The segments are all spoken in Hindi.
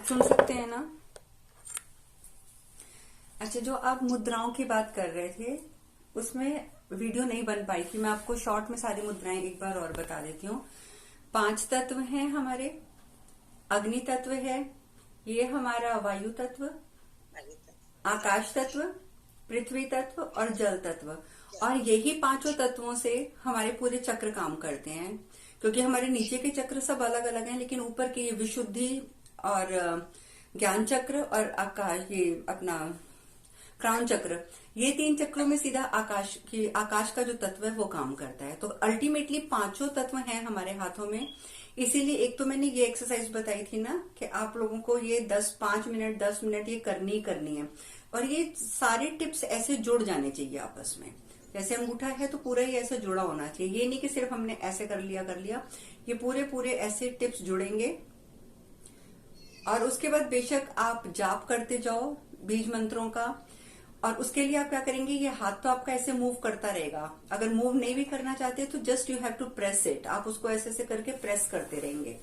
सुन सकते हैं ना? अच्छा, जो आप मुद्राओं की बात कर रहे थे उसमें वीडियो नहीं बन पाई थी। मैं आपको शॉर्ट में सारी मुद्राएं एक बार और बता देती हूँ। 5 तत्व हैं हमारे। अग्नि तत्व है, ये हमारा वायु तत्व, आकाश तत्व, पृथ्वी तत्व और जल तत्व। और यही पांचों तत्वों से हमारे पूरे चक्र काम करते हैं। क्योंकि हमारे नीचे के चक्र सब अलग अलग हैं, लेकिन ऊपर के ये विशुद्धि और ज्ञान चक्र और आकाश, ये अपना क्राउन चक्र, ये 3 चक्रों में सीधा आकाश का जो तत्व है वो काम करता है। तो अल्टीमेटली पांचों तत्व हैं हमारे हाथों में। इसीलिए एक तो मैंने ये एक्सरसाइज बताई थी ना कि आप लोगों को ये 5 मिनट 10 मिनट ये करनी ही करनी है। और ये सारे टिप्स ऐसे जुड़ जाने चाहिए आपस में। जैसे अंगूठा है तो पूरा ही ऐसे जुड़ा होना चाहिए। ये नहीं कि सिर्फ हमने ऐसे कर लिया। ये पूरे पूरे ऐसे टिप्स जुड़ेंगे। और उसके बाद बेशक आप जाप करते जाओ बीज मंत्रों का। और उसके लिए आप क्या करेंगे, ये हाथ तो आपका ऐसे मूव करता रहेगा। अगर मूव नहीं भी करना चाहते तो just you have to press it. आप उसको ऐसे ऐसे करके प्रेस करते रहेंगे,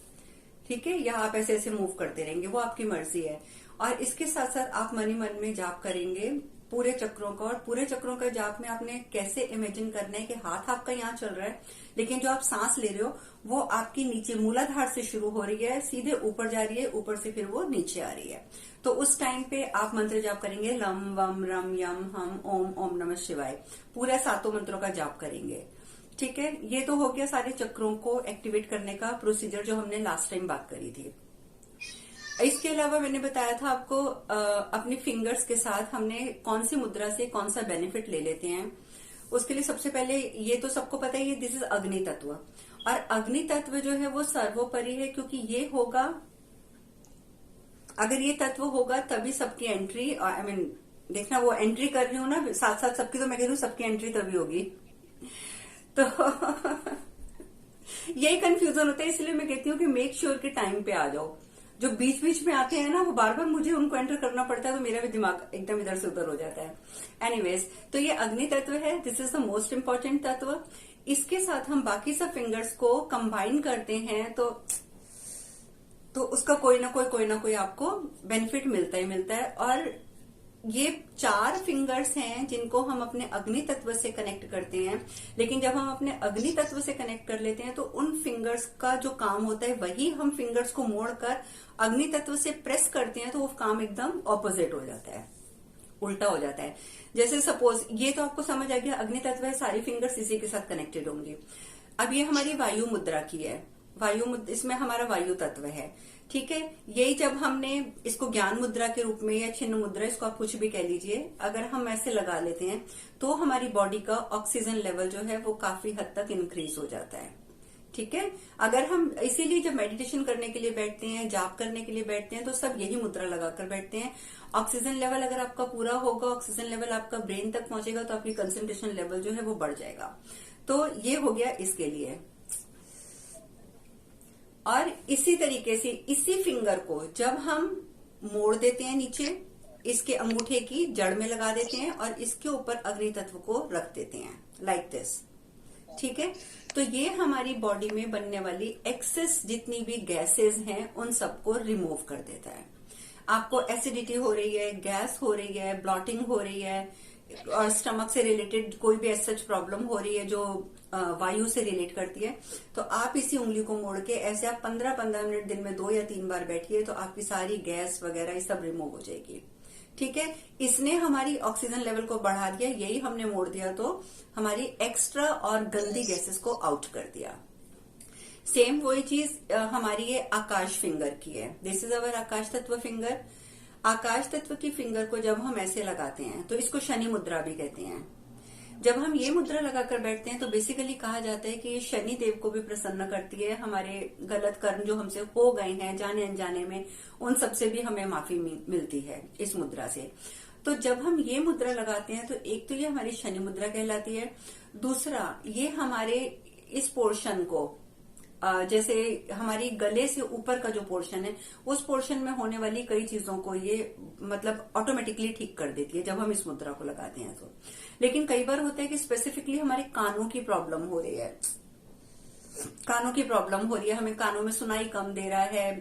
ठीक है, या आप ऐसे ऐसे मूव करते रहेंगे, वो आपकी मर्जी है। और इसके साथ साथ आप मन ही मन में जाप करेंगे पूरे चक्रों का। और पूरे चक्रों का जाप में आपने कैसे इमेजिन करना है कि हाथ आपका यहाँ चल रहा है, लेकिन जो आप सांस ले रहे हो वो आपकी नीचे मूलाधार से शुरू हो रही है, सीधे ऊपर जा रही है, ऊपर से फिर वो नीचे आ रही है। तो उस टाइम पे आप मंत्र जाप करेंगे, लम वम रम यम हम ओम, ओम नमः शिवाय, पूरा 7 मंत्रों का जाप करेंगे। ठीक है, ये तो हो गया सारे चक्रों को एक्टिवेट करने का प्रोसीजर जो हमने लास्ट टाइम बात करी थी। इसके अलावा मैंने बताया था आपको अपने फिंगर्स के साथ हमने कौन सी मुद्रा से कौन सा बेनिफिट ले लेते हैं। उसके लिए सबसे पहले ये तो सबको पता ही है, दिस इज अग्नि तत्व। और अग्नि तत्व जो है वो सर्वोपरि है, क्योंकि ये होगा, अगर ये तत्व होगा तभी सबकी एंट्री, आई मीन देखना वो एंट्री कर रही हूँ ना साथ साथ सबकी, तो मैं कह रही हूँ सबकी एंट्री तभी होगी। तो यही कंफ्यूजन होता है, इसलिए मैं कहती हूँ कि मेक श्योर के टाइम पे आ जाओ। जो बीच बीच में आते हैं ना वो बार बार मुझे उनको एंटर करना पड़ता है, तो मेरा भी दिमाग एकदम इधर से उधर हो जाता है। एनीवेज, तो ये अग्नि तत्व है, this is the most important तत्व। इसके साथ हम बाकी सब फिंगर्स को कंबाइन करते हैं तो उसका कोई ना कोई आपको बेनिफिट मिलता ही मिलता है। और ये 4 फिंगर्स हैं जिनको हम अपने अग्नि तत्व से कनेक्ट करते हैं। लेकिन जब हम अपने अग्नि तत्व से कनेक्ट कर लेते हैं तो उन फिंगर्स का जो काम होता है वही हम फिंगर्स को मोड़कर अग्नि तत्व से प्रेस करते हैं, तो वो काम एकदम ऑपोजिट हो जाता है, उल्टा हो जाता है। जैसे सपोज ये तो आपको समझ आ गया, अग्नि तत्व है, सारी फिंगर्स इसी के साथ कनेक्टेड होंगी। अब ये हमारी वायु मुद्रा की है, इसमें हमारा वायु तत्व है, ठीक है। यही जब हमने इसको ज्ञान मुद्रा के रूप में या छिन्न मुद्रा, इसको आप कुछ भी कह लीजिए, अगर हम ऐसे लगा लेते हैं तो हमारी बॉडी का ऑक्सीजन लेवल जो है वो काफी हद तक इंक्रीज हो जाता है, ठीक है। अगर हम इसीलिए जब मेडिटेशन करने के लिए बैठते हैं, जाप करने के लिए बैठते हैं, तो सब यही मुद्रा लगाकर बैठते हैं। ऑक्सीजन लेवल अगर आपका पूरा होगा, ऑक्सीजन लेवल आपका ब्रेन तक पहुंचेगा, तो आपकी कंसंट्रेशन लेवल जो है वो बढ़ जाएगा। तो ये हो गया इसके लिए। और इसी तरीके से इसी फिंगर को जब हम मोड़ देते हैं नीचे, इसके अंगूठे की जड़ में लगा देते हैं और इसके ऊपर अग्नि तत्व को रख देते हैं, लाइक दिस, ठीक है। तो ये हमारी बॉडी में बनने वाली एक्सेस जितनी भी गैसेस हैं उन सबको रिमूव कर देता है। आपको एसिडिटी हो रही है, गैस हो रही है, ब्लॉटिंग हो रही है, और स्टमक से रिलेटेड कोई भी सच प्रॉब्लम हो रही है जो वायु से रिलेट करती है, तो आप इसी उंगली को मोड़ के ऐसे आप 15-15 मिनट दिन में 2 या 3 बार बैठिए, तो आपकी सारी गैस वगैरह ये सब रिमूव हो जाएगी, ठीक है। इसने हमारी ऑक्सीजन लेवल को बढ़ा दिया, यही हमने मोड़ दिया तो हमारी एक्स्ट्रा और गंदी गैसेस को आउट कर दिया। सेम वही चीज हमारी ये आकाश फिंगर की है, दिस इज अवर आकाश तत्व फिंगर। आकाश तत्व की फिंगर को जब हम ऐसे लगाते हैं तो इसको शनि मुद्रा भी कहते हैं। जब हम ये मुद्रा लगाकर बैठते हैं तो बेसिकली कहा जाता है कि ये शनि देव को भी प्रसन्न करती है। हमारे गलत कर्म जो हमसे हो गए हैं जाने अनजाने में, उन सबसे भी हमें माफी मिलती है इस मुद्रा से। तो जब हम ये मुद्रा लगाते हैं तो एक तो ये हमारी शनि मुद्रा कहलाती है, दूसरा ये हमारे इस पोर्शन को, जैसे हमारी गले से ऊपर का जो पोर्शन है उस पोर्शन में होने वाली कई चीजों को ये मतलब ऑटोमेटिकली ठीक कर देती है जब हम इस मुद्रा को लगाते हैं तो। लेकिन कई बार होता है कि स्पेसिफिकली हमारे कानों की प्रॉब्लम हो रही है, कानों की प्रॉब्लम हो रही है, हमें कानों में सुनाई कम दे रहा है,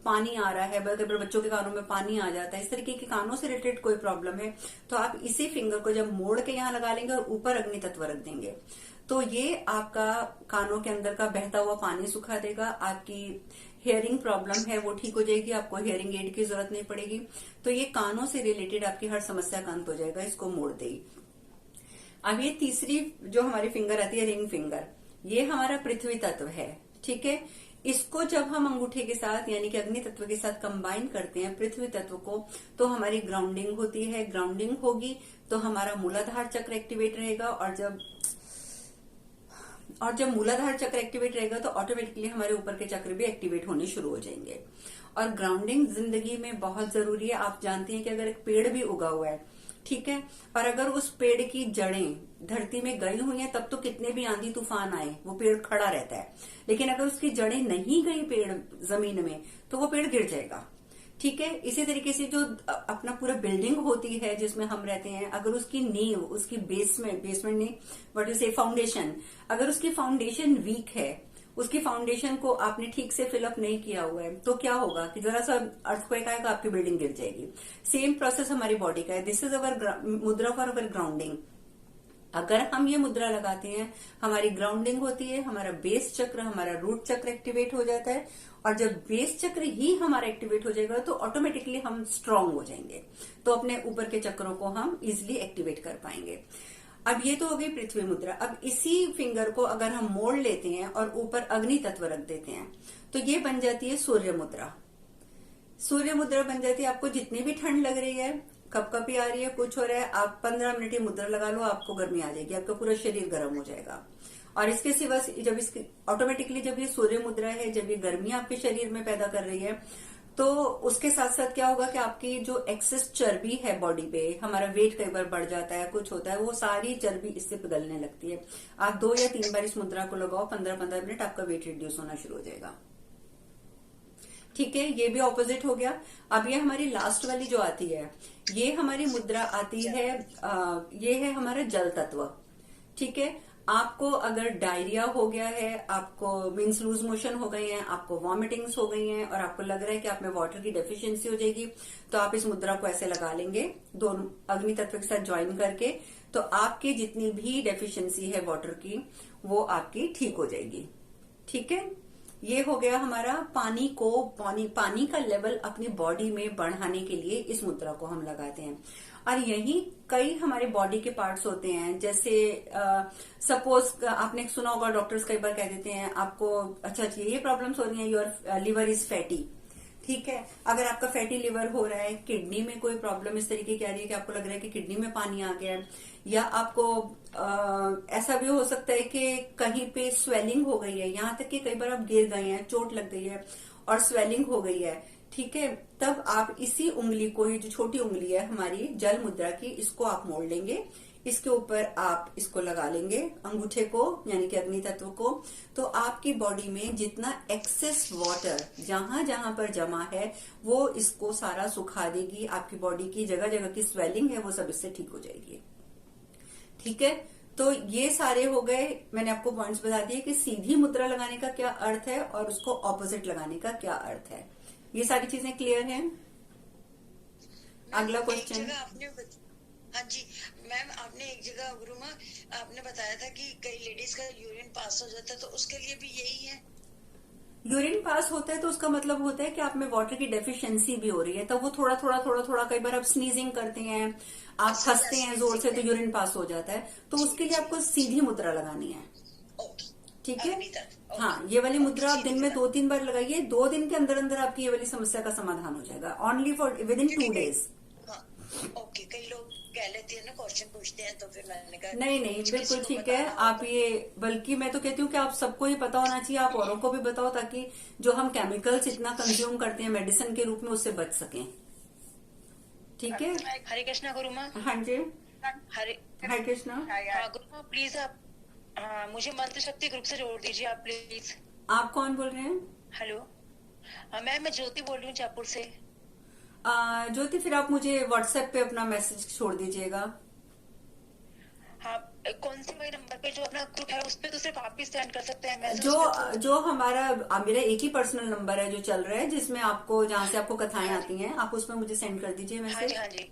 पानी आ रहा है, कई बच्चों के कानों में पानी आ जाता है, इस तरीके के कानों से रिलेटेड कोई प्रॉब्लम है, तो आप इसी फिंगर को जब मोड़ के यहाँ लगा लेंगे और ऊपर अग्नि तत्व रख देंगे, तो ये आपका कानों के अंदर का बहता हुआ पानी सुखा देगा। आपकी हेयरिंग प्रॉब्लम है वो ठीक हो जाएगी, आपको हेयरिंग एड की जरूरत नहीं पड़ेगी। तो ये कानों से रिलेटेड आपकी हर समस्या का अंत हो जाएगा, इसको मोड़ देगी। अब ये तीसरी जो हमारी फिंगर आती है, रिंग फिंगर, ये हमारा पृथ्वी तत्व है, ठीक है। इसको जब हम अंगूठे के साथ यानी कि अग्नि तत्व के साथ कंबाइन करते हैं पृथ्वी तत्व को, तो हमारी ग्राउंडिंग होती है। ग्राउंडिंग होगी तो हमारा मूलाधार चक्र एक्टिवेट रहेगा, और जब मूलाधार चक्र एक्टिवेट रहेगा तो ऑटोमेटिकली हमारे ऊपर के चक्र भी एक्टिवेट होने शुरू हो जाएंगे। और ग्राउंडिंग जिंदगी में बहुत जरूरी है। आप जानते हैं कि अगर एक पेड़ भी उगा हुआ है, ठीक है, और अगर उस पेड़ की जड़ें धरती में गई हुई हैं, तब तो कितने भी आंधी तूफान आए वो पेड़ खड़ा रहता है। लेकिन अगर उसकी जड़ें नहीं गई पेड़ जमीन में, तो वो पेड़ गिर जाएगा, ठीक है। इसी तरीके से जो अपना पूरा बिल्डिंग होती है जिसमें हम रहते हैं, अगर उसकी नींव, उसकी बेसमेंट नहीं, व्हाट यू से, फाउंडेशन, अगर उसकी फाउंडेशन वीक है, उसकी फाउंडेशन को आपने ठीक से फिलअप नहीं किया हुआ है, तो क्या होगा कि जरा सा अर्थक्वेक आएगा, आपकी बिल्डिंग गिर जाएगी। सेम प्रोसेस हमारी बॉडी का है। दिस इज अवर मुद्रा फॉर अवर ग्राउंडिंग। अगर हम ये मुद्रा लगाते हैं, हमारी ग्राउंडिंग होती है, हमारा बेस चक्र, हमारा रूट चक्र एक्टिवेट हो जाता है, और जब बेस चक्र ही हमारा एक्टिवेट हो जाएगा तो ऑटोमेटिकली हम स्ट्रांग हो जाएंगे, तो अपने ऊपर के चक्रों को हम इजिली एक्टिवेट कर पाएंगे। अब ये तो हो गई पृथ्वी मुद्रा। अब इसी फिंगर को अगर हम मोड़ लेते हैं और ऊपर अग्नि तत्व रख देते हैं, तो ये बन जाती है सूर्य मुद्रा। सूर्य मुद्रा बन जाती है। आपको जितनी भी ठंड लग रही है, कपकपी आ रही है, कुछ हो रहा है, आप 15 मिनट ये मुद्रा लगा लो, आपको गर्मी आ जाएगी, आपका पूरा शरीर गर्म हो जाएगा। और इसके सिवा जब इसकी ऑटोमेटिकली जब ये सूर्य मुद्रा है, जब ये गर्मी आपके शरीर में पैदा कर रही है, तो उसके साथ साथ क्या होगा कि आपकी जो एक्सेस चर्बी है बॉडी पे, हमारा वेट कई बार बढ़ जाता है, कुछ होता है, वो सारी चर्बी इससे पिघलने लगती है। आप 2 या 3 बार इस मुद्रा को लगाओ, 15-15 मिनट, आपका वेट रिड्यूस होना शुरू हो जाएगा, ठीक है। ये भी ऑपोजिट हो गया। अब ये हमारी लास्ट वाली जो आती है, ये हमारी मुद्रा आती है, ये है हमारा जल तत्व, ठीक है। आपको अगर डायरिया हो गया है, आपको मीन्स लूज मोशन हो गए हैं, आपको वॉमिटिंग्स हो गई हैं, और आपको लग रहा है कि आप में वाटर की डेफिशिएंसी हो जाएगी, तो आप इस मुद्रा को ऐसे लगा लेंगे, दोनों अग्नि तत्व के साथ ज्वाइन करके, तो आपकी जितनी भी डेफिशिएंसी है वाटर की, वो आपकी ठीक हो जाएगी, ठीक है। ये हो गया हमारा पानी का लेवल अपनी बॉडी में बढ़ाने के लिए इस मुद्रा को हम लगाते हैं। और यही कई हमारे बॉडी के पार्ट्स होते हैं, जैसे सपोज आपने सुना होगा, डॉक्टर्स कई बार कह देते हैं आपको, अच्छा ये प्रॉब्लम्स हो रही हैं, योर लिवर इज फैटी, ठीक है। अगर आपका फैटी लिवर हो रहा है, किडनी में कोई प्रॉब्लम इस तरीके की आ रही है कि आपको लग रहा है कि किडनी में पानी आ गया है, या आपको ऐसा भी हो सकता है कि कहीं पे स्वेलिंग हो गई है, यहां तक कि कई बार आप गिर गए हैं, चोट लग गई है और स्वेलिंग हो गई है, ठीक है। तब आप इसी उंगली को, ये जो छोटी उंगली है हमारी जल मुद्रा की, इसको आप मोड़ लेंगे, इसके ऊपर आप इसको लगा लेंगे अंगूठे को, यानी कि अग्नि तत्व को, तो आपकी बॉडी में जितना एक्सेस वाटर जहां जहां पर जमा है, वो इसको सारा सुखा देगी। आपकी बॉडी की जगह जगह की स्वेलिंग है वो सब इससे ठीक हो जाएगी, ठीक है। तो ये सारे हो गए, मैंने आपको पॉइंट्स बता दिए कि सीधी मुद्रा लगाने का क्या अर्थ है और उसको ऑपोजिट लगाने का क्या अर्थ है। ये सारी चीजें क्लियर हैं। अगला क्वेश्चन। हाँ जी मैम, आपने एक जगह गुरु माँ आपने बताया था कि कई लेडीज का यूरिन पास हो जाता है, तो उसके लिए भी यही है। यूरिन पास होता है तो उसका मतलब होता है कि आप में वाटर की डेफिशिएंसी भी हो रही है, तो वो थोड़ा थोड़ा कई बार आप स्नीजिंग करते हैं, आप हंसते हैं जोर से, तो यूरिन पास हो जाता है, तो उसके लिए आपको सीधी मुद्रा लगानी है, ठीक है। हाँ, ये वाली मुद्रा आप दिन में 2-3 बार लगाइए, 2 दिन के अंदर अंदर आपकी ये वाली समस्या का समाधान हो जाएगा, only for with in 2 days. Okay, कई लोग कह लेते हैं ना, क्वेश्चन पूछते हैं, तो फिर मैंने कहा नहीं बिल्कुल ठीक है। आप ये, बल्कि मैं तो कहती हूँ कि आप सबको ही पता होना चाहिए, आप औरों को भी बताओ, ताकि जो हम केमिकल्स इतना कंज्यूम करते हैं मेडिसिन के रूप में, उससे बच सकें, ठीक है। हरे कृष्णा गुरु माँ। हाँ जी, हरे कृष्णा। गुरु माँ प्लीज आप मुझे मंत्र शक्ति ग्रुप से जोड़ दीजिए आप प्लीज। आप कौन बोल रहे हैं? हेलो मैम, मैं ज्योति बोल रही हूँ जयपुर से। ज्योति, फिर आप मुझे व्हाट्सएप पे अपना मैसेज छोड़ दीजिएगा। हाँ, कौन से नंबर पे जो अपना ग्रुप है उस पे तो सिर्फ आप ही स्टैंड कर सकते हैं, मैसेज जो पे तो जो हमारा मेरा एक ही पर्सनल नंबर है जो चल रहा है, जिसमें आपको जहां से आपको कथाएं हाँ आती हैं, आप उसमें मुझे सेंड कर दीजिए हाँ जी, मैसेज। हाँ जी,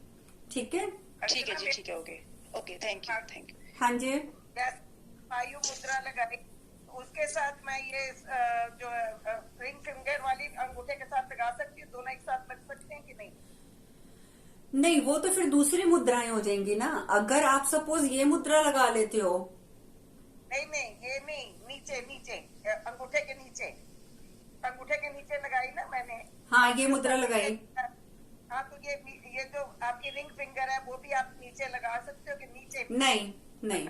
ठीक है। ठीक है जी, ठीक है, okay okay, thank you thank you. हाँ जी। वायु मुद्रा लगाई, उसके साथ मैं ये जो रिंग फिंगर वाली अंगूठे के साथ लगा सकती हूँ, दोनों एक साथ लग सकते हैं कि नहीं? नहीं, वो तो फिर दूसरी मुद्राएं हो जाएंगी ना। अगर आप सपोज ये मुद्रा लगा लेते हो। नहीं नहीं, ये नहीं, नीचे नीचे अंगूठे के नीचे, अंगूठे के नीचे लगाई ना मैंने। हाँ, ये मुद्रा लगाई। हाँ, तो ये जो आपकी रिंग फिंगर है वो भी आप नीचे लगा सकते हो कि नीचे? नहीं नहीं,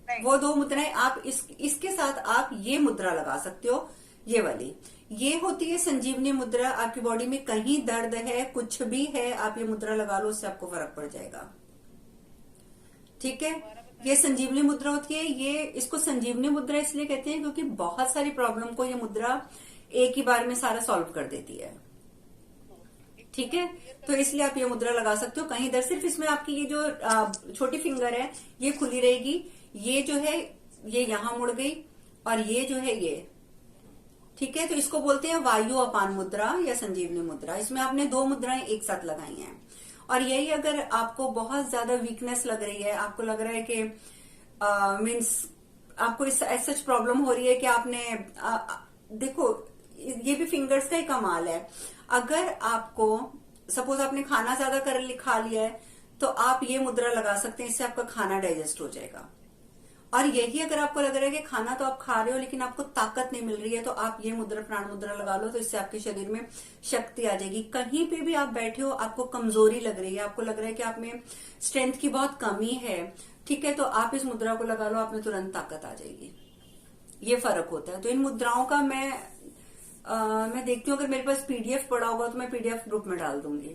नहीं। वो दो मुद्राएं आप इसके साथ आप ये मुद्रा लगा सकते हो, ये वाली। ये होती है संजीवनी मुद्रा। आपकी बॉडी में कहीं दर्द है, कुछ भी है, आप ये मुद्रा लगा लो, उससे आपको फर्क पड़ जाएगा। ठीक है। ये संजीवनी मुद्रा होती है। ये इसको संजीवनी मुद्रा इसलिए कहते हैं क्योंकि बहुत सारी प्रॉब्लम को ये मुद्रा एक ही बार में सारा सॉल्व कर देती है। ठीक है, तो इसलिए आप ये मुद्रा लगा सकते हो। कहीं दर्द, सिर्फ इसमें आपकी ये जो छोटी फिंगर है ये खुली रहेगी, ये जो है ये यहां मुड़ गई, और ये जो है ये। ठीक है, तो इसको बोलते हैं वायु अपान मुद्रा या संजीवनी मुद्रा। इसमें आपने दो मुद्राएं एक साथ लगाई हैं। और यही अगर आपको बहुत ज्यादा वीकनेस लग रही है, आपको लग रहा है कि मीन्स आपको इस सच प्रॉब्लम हो रही है कि आपने देखो, ये भी फिंगर्स का ही कमाल है। अगर आपको सपोज आपने खाना ज्यादा खा लिया है, तो आप ये मुद्रा लगा सकते हैं, इससे आपका खाना डाइजेस्ट हो जाएगा। और यही अगर आपको लग रहा है कि खाना तो आप खा रहे हो लेकिन आपको ताकत नहीं मिल रही है, तो आप ये मुद्रा प्राण मुद्रा लगा लो, तो इससे आपके शरीर में शक्ति आ जाएगी। कहीं पे भी आप बैठे हो, आपको कमजोरी लग रही है, आपको लग रहा है कि आप में स्ट्रेंथ की बहुत कमी है, ठीक है, तो आप इस मुद्रा को लगा लो, आप में तुरंत ताकत आ जाएगी। ये फर्क होता है। तो इन मुद्राओं का मैं देखती हूँ, अगर मेरे पास पीडीएफ पड़ा होगा तो मैं पीडीएफ ग्रुप में डाल दूंगी।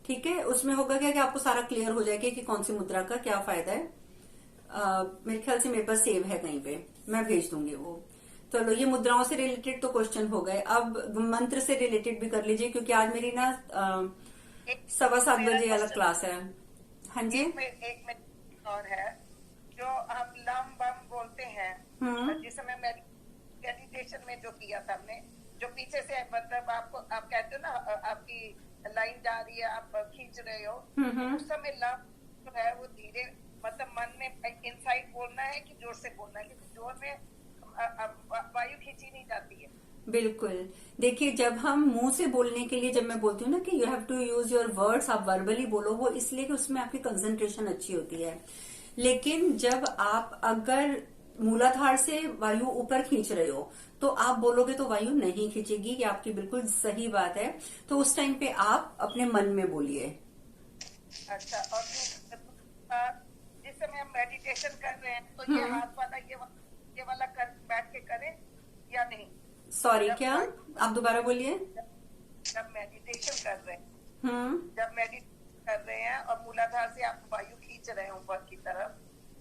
ठीक है, उसमें होगा क्या कि आपको सारा क्लियर हो जाएगा कि कौन सी मुद्रा का क्या फायदा है। मेरे ख्याल से मेरे पास सेव है कहीं पे, मैं भेज दूंगी वो। चलो, ये मुद्राओं से रिलेटेड तो क्वेश्चन हो गए। अब मंत्र से रिलेटेड भी कर लीजिए, क्योंकि आज मेरी ना 7:15 बजे अलग क्लास है। हाँ जी। एक मिनट और है, जो हम लम बम बोलते हैं, जिस समय मेडिटेशन में जो किया था हमने, जो पीछे से मतलब आप कहते हो ना, आपकी लाइन जा रही है, आप खींच रहे हो, उस समय लम जो है वो धीरे, मतलब मन में इनसाइड बोलना है कि जोर से बोलना है, क्योंकि जोर में वायु खींची नहीं जाती है। बिल्कुल। देखिए, जब हम मुंह से बोलने के लिए, जब मैं बोलती हूँ ना कि you have to use your words, आप वर्बली बोलो, वो इसलिए कि उसमें आपकी कंसंट्रेशन अच्छी होती है। लेकिन जब आप अगर मूलाधार से वायु ऊपर खींच रहे हो, तो आप बोलोगे तो वायु नहीं खींचेगी। ये आपकी बिल्कुल सही बात है। तो उस टाइम पे आप अपने मन में बोलिए। अच्छा, और जिस समय हम मेडिटेशन कर रहे हैं, तो ये हाथ वाला ये वाला कर बैठ के करें या नहीं? सॉरी, क्या? आप दोबारा बोलिए। जब मेडिटेशन कर रहे हैं, जब मेडिटेशन कर रहे हैं और मूलाधार से आप वायु खींच रहे हैं ऊपर की तरफ,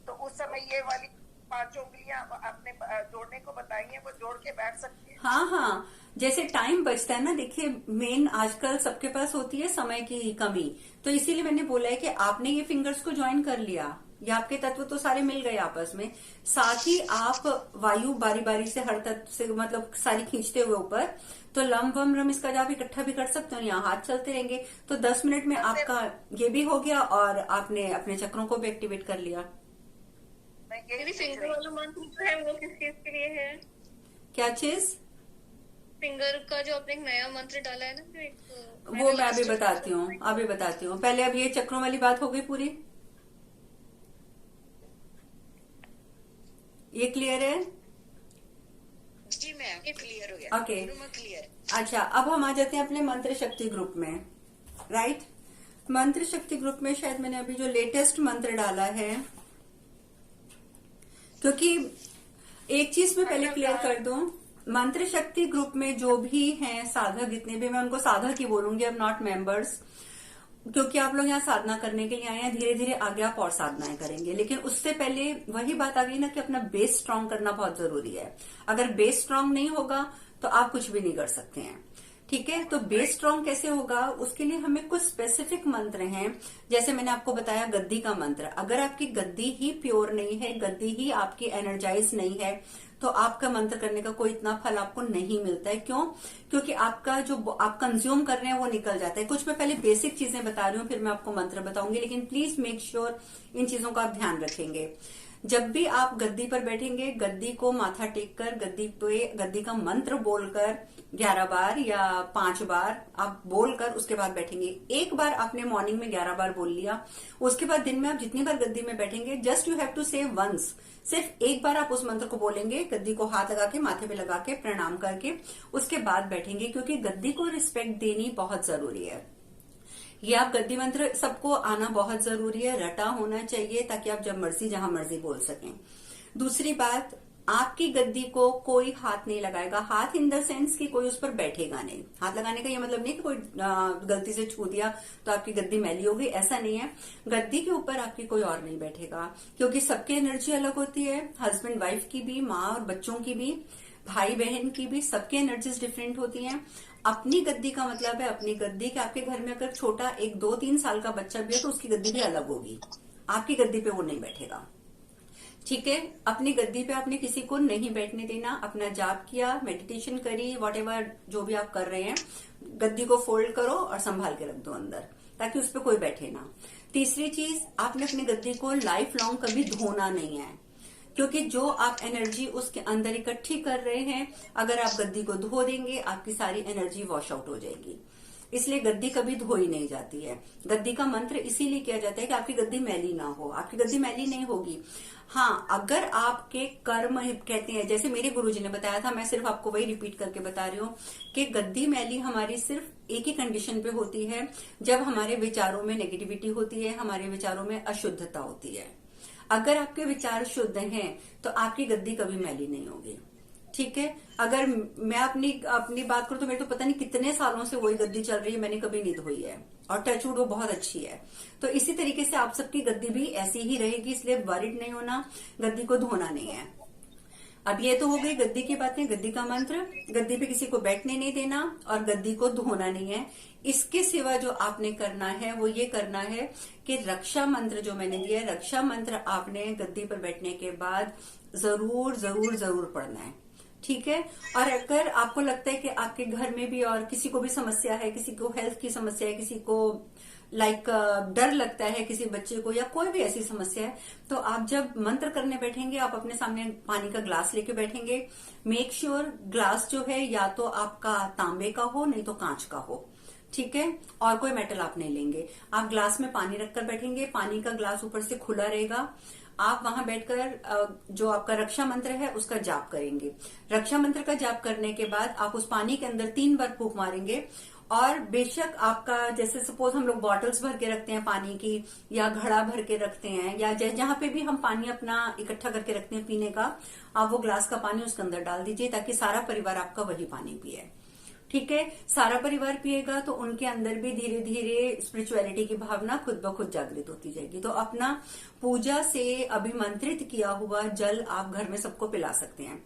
तो उस समय ये वाली 5 उंगलियां आपने जोड़ने को बताई हैं, वो जोड़ के बैठ सकती है। हाँ, जैसे टाइम बचता है ना, देखिए मेन आजकल सबके पास होती है समय की कमी, तो इसीलिए मैंने बोला है कि आपने ये फिंगर्स को ज्वाइन कर लिया, ये आपके तत्व तो सारे मिल गए आपस में। साथ ही आप वायु बारी बारी से हर तत्व से मतलब सारी खींचते हुए ऊपर, तो लम वम रम इसका आप इकट्ठा भी कर सकते हो, यहाँ हाथ चलते रहेंगे, तो 10 मिनट में आपका ये भी हो गया और आपने अपने चक्रों को भी एक्टिवेट कर लिया। फिंगर वाला मंत्र है वो किस चीज के लिए है? क्या चीज? फिंगर का जो आपने एक नया मंत्र डाला है ना, जो एक वो मैं अभी बताती हूँ। पहले अब ये चक्रों वाली बात हो गई पूरी, ये क्लियर है? जी मैम, क्लियर हो गया। Okay, clear. अच्छा, अब हम आ जाते हैं अपने मंत्र शक्ति ग्रुप में। राइट, मंत्र शक्ति ग्रुप में शायद मैंने अभी जो लेटेस्ट मंत्र डाला है, क्योंकि एक चीज मैं पहले क्लियर कर दूं, मंत्र शक्ति ग्रुप में जो भी हैं साधक, जितने भी, मैं उनको साधक ही बोलूंगी, अब नॉट मेंबर्स, क्योंकि आप लोग यहाँ साधना करने के लिए आए हैं। धीरे धीरे आगे आप और साधनाएं करेंगे, लेकिन उससे पहले वही बात आ गई ना कि अपना बेस स्ट्रांग करना बहुत जरूरी है। अगर बेस स्ट्रांग नहीं होगा तो आप कुछ भी नहीं कर सकते हैं। ठीक है, तो बेस स्ट्रांग कैसे होगा, उसके लिए हमें कुछ स्पेसिफिक मंत्र हैं। जैसे मैंने आपको बताया गद्दी का मंत्र, अगर आपकी गद्दी ही प्योर नहीं है, गद्दी ही आपकी एनर्जाइज नहीं है, तो आपका मंत्र करने का कोई इतना फल आपको नहीं मिलता है। क्यों? क्योंकि आपका जो आप कंज्यूम कर रहे हैं वो निकल जाता है। कुछ मैं पहले बेसिक चीजें बता रही हूँ, फिर मैं आपको मंत्र बताऊंगी, लेकिन प्लीज मेक श्योर इन चीजों का आप ध्यान रखेंगे। जब भी आप गद्दी पर बैठेंगे, गद्दी को माथा टेक कर गद्दी का मंत्र बोलकर 11 बार या 5 बार आप बोलकर उसके बाद बैठेंगे। एक बार आपने मॉर्निंग में 11 बार बोल लिया, उसके बाद दिन में आप जितनी बार गद्दी में बैठेंगे, जस्ट यू हैव टू से वंस, सिर्फ एक बार आप उस मंत्र को बोलेंगे, गद्दी को हाथ लगा के माथे पे लगा के प्रणाम करके उसके बाद बैठेंगे, क्योंकि गद्दी को रिस्पेक्ट देनी बहुत जरूरी है। ये आप गद्दी मंत्र सबको आना बहुत जरूरी है, रटा होना चाहिए, ताकि आप जब मर्जी जहां मर्जी बोल सकें। दूसरी बात, आपकी गद्दी को कोई हाथ नहीं लगाएगा। हाथ इन द सेंस कि कोई उस पर बैठेगा नहीं। हाथ लगाने का ये मतलब नहीं कि कोई गलती से छू दिया तो आपकी गद्दी मैली हो गई, ऐसा नहीं है। गद्दी के ऊपर आपकी कोई और नहीं बैठेगा, क्योंकि सबकी एनर्जी अलग होती है, हस्बैंड वाइफ की भी, माँ और बच्चों की भी, भाई बहन की भी, सबकी एनर्जीज डिफरेंट होती हैं। अपनी गद्दी का मतलब है अपनी गद्दी, कि आपके घर में अगर छोटा 1, 2, 3 साल का बच्चा भी है तो उसकी गद्दी भी अलग होगी, आपकी गद्दी पे वो नहीं बैठेगा। ठीक है, अपनी गद्दी पे आपने किसी को नहीं बैठने देना। अपना जाप किया, मेडिटेशन करी, व्हाटएवर जो भी आप कर रहे हैं, गद्दी को फोल्ड करो और संभाल के रख दो अंदर, ताकि उस पर कोई बैठे ना। तीसरी चीज, आपने अपनी गद्दी को लाइफ लॉन्ग कभी धोना नहीं है, क्योंकि जो आप एनर्जी उसके अंदर इकट्ठी कर रहे हैं, अगर आप गद्दी को धो देंगे आपकी सारी एनर्जी वॉश आउट हो जाएगी। इसलिए गद्दी कभी धोई नहीं जाती है। गद्दी का मंत्र इसीलिए किया जाता है कि आपकी गद्दी मैली ना हो। आपकी गद्दी मैली नहीं होगी। हाँ, अगर आपके कर्म कहते हैं, जैसे मेरे गुरुजी ने बताया था, मैं सिर्फ आपको वही रिपीट करके बता रही हूँ कि गद्दी मैली हमारी सिर्फ एक ही कंडीशन पे होती है, जब हमारे विचारों में नेगेटिविटी होती है, हमारे विचारों में अशुद्धता होती है। अगर आपके विचार शुद्ध हैं तो आपकी गद्दी कभी मैली नहीं होगी। ठीक है, अगर मैं अपनी बात करूं तो मेरे तो पता नहीं कितने सालों से वही गद्दी चल रही है, मैंने कभी नहीं धोई है, और टचवुड वो बहुत अच्छी है। तो इसी तरीके से आप सबकी गद्दी भी ऐसी ही रहेगी, इसलिए वरिड नहीं होना, गद्दी को धोना नहीं है। अब ये तो हो गई गद्दी की बातें, गद्दी का मंत्र, गद्दी पे किसी को बैठने नहीं देना और गद्दी को धोना नहीं है। इसके सिवा जो आपने करना है वो ये करना है कि रक्षा मंत्र जो मैंने दिया है, रक्षा मंत्र आपने गद्दी पर बैठने के बाद जरूर जरूर जरूर पढ़ना है। ठीक है, और अगर आपको लगता है कि आपके घर में भी और किसी को भी समस्या है, किसी को हेल्थ की समस्या है, किसी को डर लगता है किसी बच्चे को, या कोई भी ऐसी समस्या है, तो आप जब मंत्र करने बैठेंगे, आप अपने सामने पानी का ग्लास लेके बैठेंगे। मेक श्योर ग्लास जो है या तो आपका तांबे का हो, नहीं तो कांच का हो। ठीक है, और कोई मेटल आप नहीं लेंगे। आप ग्लास में पानी रखकर बैठेंगे, पानी का ग्लास ऊपर से खुला रहेगा। आप वहां बैठकर जो आपका रक्षा मंत्र है उसका जाप करेंगे। रक्षा मंत्र का जाप करने के बाद आप उस पानी के अंदर 3 बार फूंक मारेंगे, और बेशक आपका, जैसे सपोज हम लोग बॉटल्स भर के रखते हैं पानी की, या घड़ा भर के रखते हैं, या जहां पे भी हम पानी अपना इकट्ठा करके रखते हैं पीने का, आप वो ग्लास का पानी उसके अंदर डाल दीजिए, ताकि सारा परिवार आपका वही पानी पिए। ठीक है, सारा परिवार पिएगा तो उनके अंदर भी धीरे धीरे स्पिरिचुअलिटी की भावना खुद ब खुद जागृत होती जाएगी। तो अपना पूजा से अभिमंत्रित किया हुआ जल आप घर में सबको पिला सकते हैं।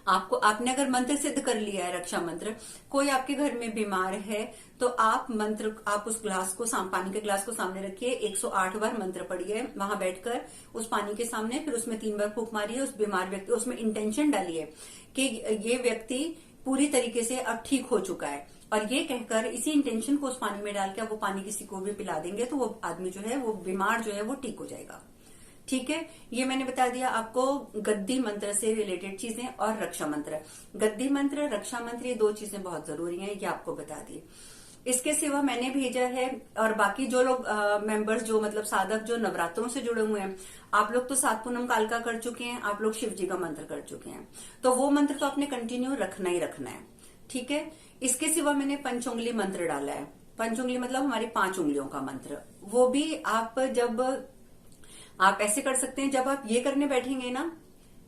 आपने अगर मंत्र सिद्ध कर लिया है, रक्षा मंत्र, कोई आपके घर में बीमार है, तो आप उस ग्लास को, पानी के ग्लास को सामने रखिए, 108 बार मंत्र पढ़िए वहां बैठकर उस पानी के सामने, फिर उसमें 3 बार फूंक मारिए। उस बीमार व्यक्ति, उसमें इंटेंशन डालिए कि ये व्यक्ति पूरी तरीके से अब ठीक हो चुका है, और ये कहकर इसी इंटेंशन को उस पानी में डाल के वो पानी किसी को भी पिला देंगे, तो वो आदमी जो है, वो बीमार जो है, वो ठीक हो जाएगा। ठीक है, ये मैंने बता दिया आपको गद्दी मंत्र से रिलेटेड चीजें और रक्षा मंत्र। गद्दी मंत्र, रक्षा मंत्र, ये 2 चीजें बहुत जरूरी हैं, ये आपको बता दी। इसके सिवा मैंने भेजा है, और बाकी जो लोग मेंबर्स, जो मतलब साधक जो नवरात्रों से जुड़े हुए हैं, आप लोग तो 7 पूनम कालका कर चुके हैं, आप लोग शिव जी का मंत्र कर चुके हैं, तो वो मंत्र तो आपने कंटिन्यू रखना ही रखना है। ठीक है, इसके सिवा मैंने पंचउंगली मंत्र डाला है। पंचउंगली मतलब हमारी 5 उंगलियों का मंत्र। वो भी आप ऐसे कर सकते हैं, जब आप ये करने बैठेंगे ना,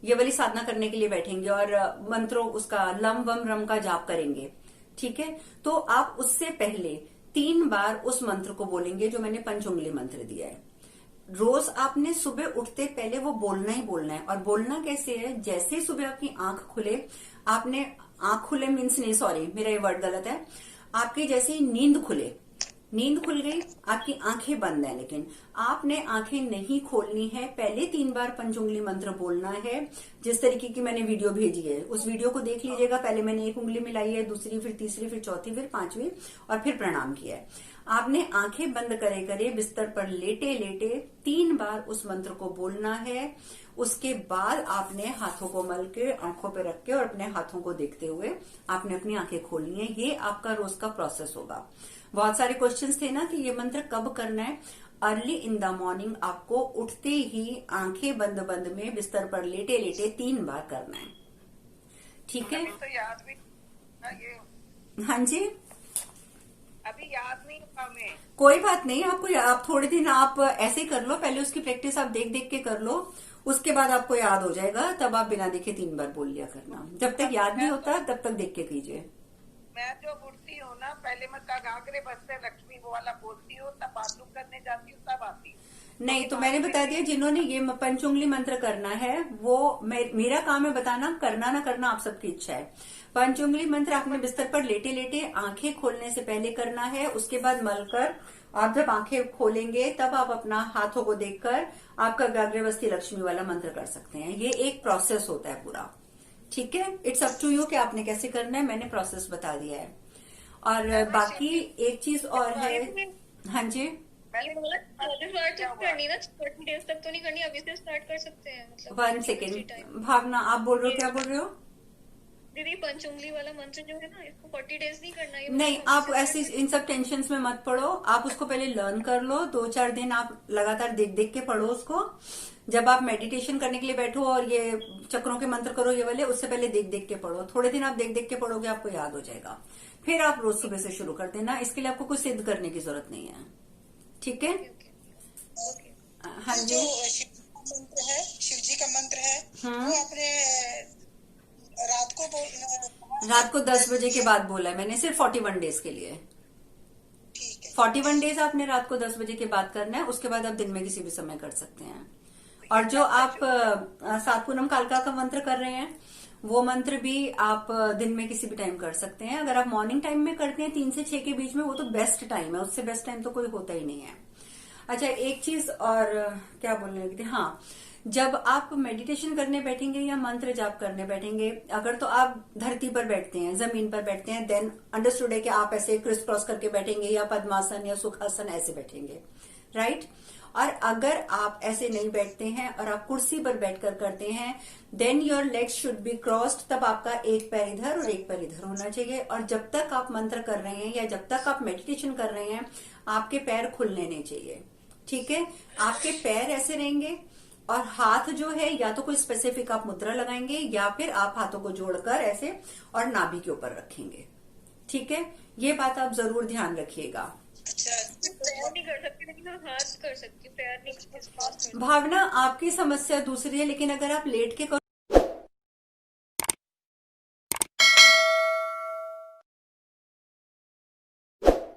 ये वाली साधना करने के लिए बैठेंगे और मंत्रों उसका लम वम रम का जाप करेंगे, ठीक है, तो आप उससे पहले 3 बार उस मंत्र को बोलेंगे जो मैंने पंचउंगली मंत्र दिया है। रोज आपने सुबह उठते पहले वो बोलना ही बोलना है। और बोलना कैसे है, जैसे ही सुबह आपकी आंख खुले, आपने आंख खुले मीन्स नहीं, सॉरी मेरा ये वर्ड गलत है, आपकी जैसे ही नींद खुले, नींद खुल गई, आपकी आंखें बंद है लेकिन आपने आंखें नहीं खोलनी है, पहले 3 बार पंचुंगली मंत्र बोलना है। जिस तरीके की मैंने वीडियो भेजी है उस वीडियो को देख लीजिएगा। पहले मैंने एक उंगली मिलाई है, दूसरी, फिर तीसरी, फिर चौथी, फिर 5वीं और फिर प्रणाम किया है। आपने आंखें बंद करे करे बिस्तर पर लेटे लेटे 3 बार उस मंत्र को बोलना है। उसके बाद आपने हाथों को मल के आंखों पे रख के और अपने हाथों को देखते हुए आपने अपनी आंखें खोलनी है। ये आपका रोज का प्रोसेस होगा। बहुत सारे क्वेश्चंस थे ना कि ये मंत्र कब करना है। अर्ली इन द मॉर्निंग आपको उठते ही आंखें बंद बंद में बिस्तर पर लेटे लेटे 3 बार करना है, ठीक है? तो याद भी ये, हाँ जी, अभी याद नहीं हुआ हमें। कोई बात नहीं, आप थोड़े दिन आप ऐसे ही कर लो, पहले उसकी प्रैक्टिस आप देख देख के कर लो, उसके बाद आपको याद हो जाएगा, तब आप बिना देखे 3 बार बोल लिया करना। जब तक याद नहीं होता तब तक देख के कीजिए। मैं जो उठती हूँ ना, पहले मैं घाघरे बसते लक्ष्मी वो वाला बोलती हूँ, तब बाथरूम करने जाती हूँ, तब आती हूँ। नहीं तो मैंने बता दिया, जिन्होंने ये पंचुंगली मंत्र करना है वो मेरा काम है बताना, करना ना करना आप सबकी इच्छा है। पंचुंगली मंत्र आपने बिस्तर पर लेटे लेटे आंखें खोलने से पहले करना है। उसके बाद मलकर आप जब आंखें खोलेंगे तब आप अपना हाथों को देखकर आपका गाग्रेवस्ती लक्ष्मी वाला मंत्र कर सकते हैं। ये एक प्रोसेस होता है पूरा, ठीक है? इट्स अप टू यू कि आपने कैसे करना है, मैंने प्रोसेस बता दिया है। और बाकी एक चीज और है, हाँ जी, ये बोला 40 बार तो करनी ना, 40 डेज तक तो नहीं करनी, अभी से स्टार्ट कर सकते हैं मतलब। 1 सेकेंड भावना, आप बोल रहे हो, क्या बोल रहे हो? दीदी पंचुंगली वाला मंत्र जो है ना, इसको 40 डेज नहीं करना है। नहीं, आप ऐसे इन सब टेंशन में मत पड़ो, आप उसको पहले लर्न कर लो। 2-4 दिन आप लगातार देख देख के पढ़ो उसको। जब आप मेडिटेशन करने के लिए बैठो और ये चक्रों के मंत्र करो ये वाले, उससे पहले देख देख के पढ़ो। थोड़े दिन आप देख देख के पढ़ोगे, आपको याद हो जाएगा। फिर आप रोज सुबह से शुरू कर देना। इसके लिए आपको कुछ सिद्ध करने की जरूरत नहीं है, ठीक है? हाँ जी, जो शिव का मंत्र है, शिव जी का मंत्र है, वो आपने रात को 10 बजे के बाद बोला है मैंने, सिर्फ 41 डेज के लिए। ठीक है, 41 डेज आपने रात को 10 बजे के बाद करना है। उसके बाद आप दिन में किसी भी समय कर सकते हैं। और जो आप 7 पूनम कालका का मंत्र कर रहे हैं, वो मंत्र भी आप दिन में किसी भी टाइम कर सकते हैं। अगर आप मॉर्निंग टाइम में करते हैं 3 से 6 के बीच में, वो तो बेस्ट टाइम है, उससे बेस्ट टाइम तो कोई होता ही नहीं है। अच्छा, एक चीज और क्या बोलने लगी थी, हाँ, जब आप मेडिटेशन करने बैठेंगे या मंत्र जाप करने बैठेंगे, अगर तो आप धरती पर बैठते हैं, जमीन पर बैठते हैं, देन अंडरस्टूड है कि आप ऐसे क्रिस क्रॉस करके बैठेंगे या पद्मासन या सुखासन ऐसे बैठेंगे, राइट? और अगर आप ऐसे नहीं बैठते हैं और आप कुर्सी पर बैठकर करते हैं, then your legs should be crossed. तब आपका एक पैर इधर और एक पैर इधर होना चाहिए। और जब तक आप मंत्र कर रहे हैं या जब तक आप मेडिटेशन कर रहे हैं, आपके पैर खुलने नहीं चाहिए, ठीक है? आपके पैर ऐसे रहेंगे और हाथ जो है, या तो कोई स्पेसिफिक आप मुद्रा लगाएंगे या फिर आप हाथों को जोड़कर ऐसे और नाभि के ऊपर रखेंगे, ठीक है? ये बात आप जरूर ध्यान रखिएगा। अच्छा, पैर नहीं कर सकती लेकिन हाथ कर सकती हूँ, पैर नहीं। भावना, आपकी समस्या दूसरी है, लेकिन अगर आप लेट के करो